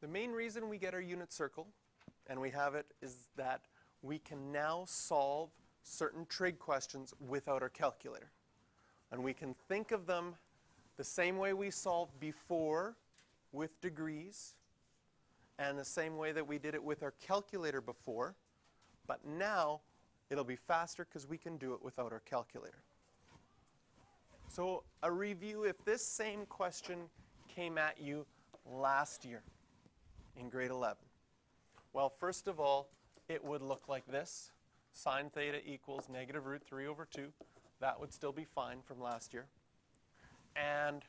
The main reason we get our unit circle, and we have it, is that we can now solve certain trig questions without our calculator. And we can think of them the same way we solved before with degrees, and the same way that we did it with our calculator before, but now it'll be faster because we can do it without our calculator. So a review, if this same question came at you last year in grade 11. Well, first of all, it would look like this. Sine theta equals negative root 3 over 2. That would still be fine from last year. And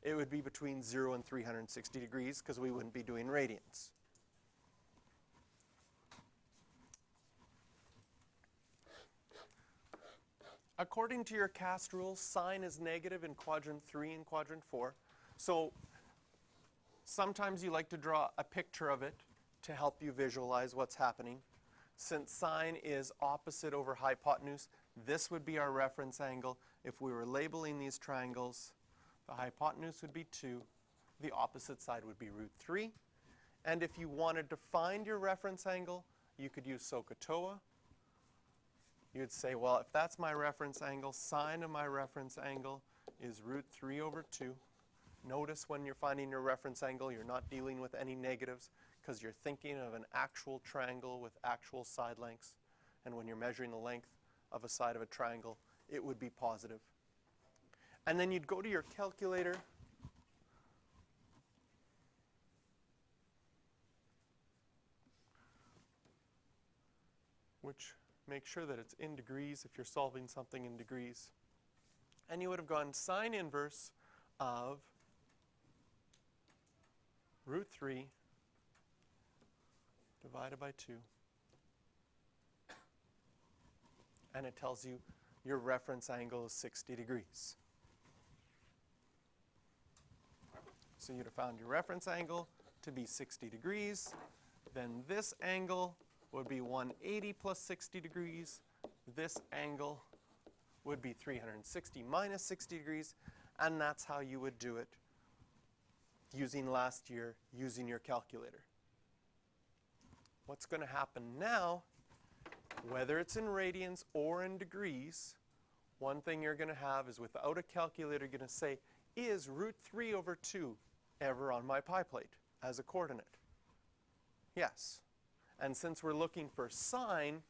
it would be between 0 and 360 degrees because we wouldn't be doing radians. According to your cast rule, sine is negative in quadrant 3 and quadrant 4. So sometimes you like to draw a picture of it to help you visualize what's happening. Since sine is opposite over hypotenuse, this would be our reference angle. If we were labeling these triangles, the hypotenuse would be 2, the opposite side would be root 3. And if you wanted to find your reference angle, you could use SOHCAHTOA. You'd say, well, if that's my reference angle, sine of my reference angle is root 3 over 2. Notice when you're finding your reference angle, you're not dealing with any negatives because you're thinking of an actual triangle with actual side lengths. And when you're measuring the length of a side of a triangle, it would be positive. And then you'd go to your calculator. Which make sure that it's in degrees if you're solving something in degrees. And you would have gone sine inverse of root 3 divided by 2. And it tells you your reference angle is 60 degrees. So you'd have found your reference angle to be 60 degrees. Then this angle would be 180 plus 60 degrees. This angle would be 360 minus 60 degrees. And that's how you would do it using last year, using your calculator. What's going to happen now, whether it's in radians or in degrees, one thing you're going to have is without a calculator, you're going to say, is root 3 over 2 ever on my pie plate as a coordinate? Yes. And since we're looking for sine,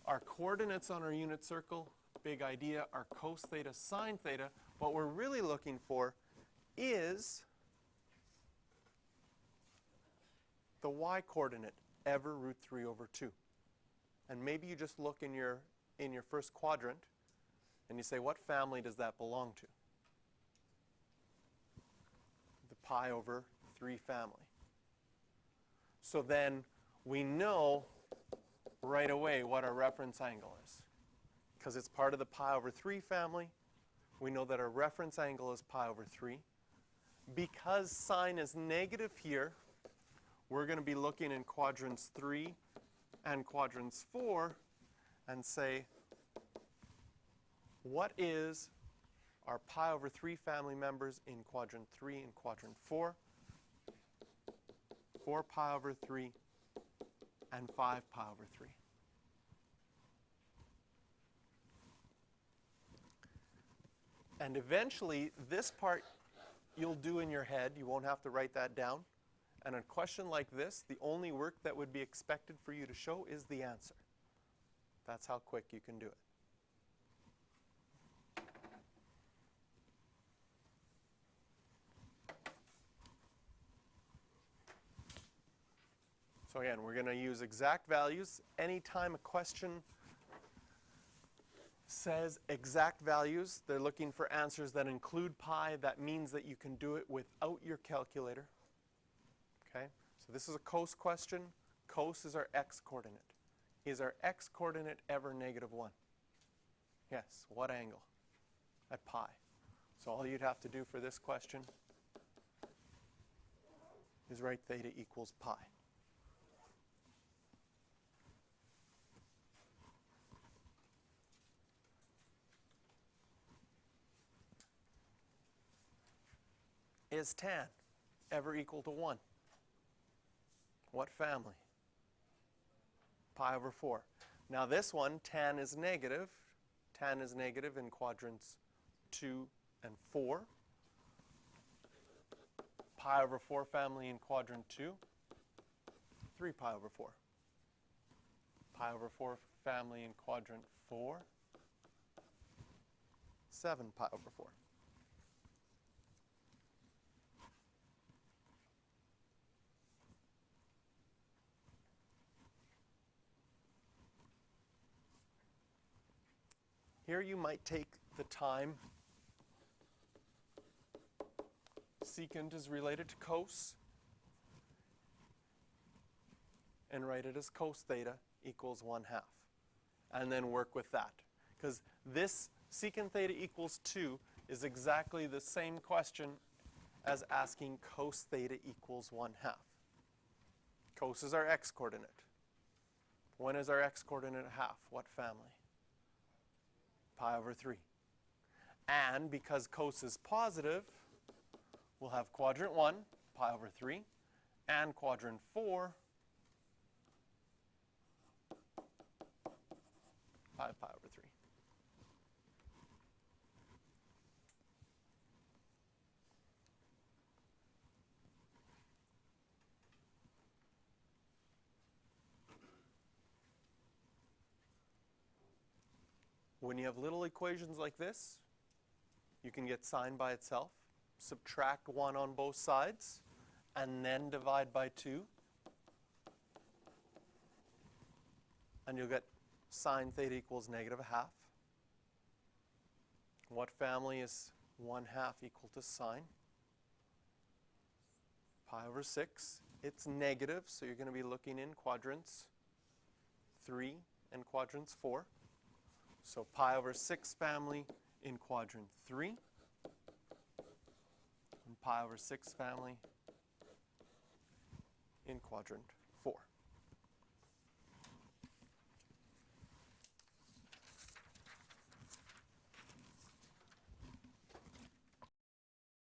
our coordinates on our unit circle, big idea, are cos theta, sine theta. What we're really looking for is the y coordinate, ever root 3 over 2. And maybe you just look in your first quadrant and you say, what family does that belong to? The pi over 3 family. So then we know right away what our reference angle is. Because it's part of the pi over 3 family, we know that our reference angle is pi over 3. Because sine is negative here, we're going to be looking in quadrants 3 and quadrants 4 and say, what is our pi over 3 family members in quadrant 3 and quadrant 4? 4 pi over 3 and 5 pi over 3. And eventually, this part you'll do in your head. You won't have to write that down. And a question like this, the only work that would be expected for you to show is the answer. That's how quick you can do it. So again, we're going to use exact values. Anytime a question says exact values, they're looking for answers that include pi. That means that you can do it without your calculator. Okay? So this is a cos question. Cos is our x coordinate. Is our x coordinate ever negative 1? Yes. What angle? At pi. So all you'd have to do for this question is write theta equals pi. Is tan ever equal to 1? What family? Pi over 4. Now this one, tan is negative. Tan is negative in quadrants 2 and 4. Pi over 4 family in quadrant 2, 3 pi over 4. Pi over 4 family in quadrant 4, 7 pi over 4. Here you might take the time. Secant is related to cos, and write it as cos theta equals 1/2. And then work with that. Because this secant theta equals 2 is exactly the same question as asking cos theta equals 1/2. Cos is our x-coordinate. When is our x-coordinate a half? What family? Pi over 3. And because cos is positive, we'll have quadrant 1, pi over 3, and quadrant 4, 5 pi over 3. When you have little equations like this, you can get sine by itself, subtract 1 on both sides, and then divide by 2. And you'll get sine theta equals -1/2. What family is 1/2 equal to sine? Pi over 6. It's negative, so you're going to be looking in quadrants 3 and quadrants 4. So pi over 6 family in quadrant 3, and pi over 6 family in quadrant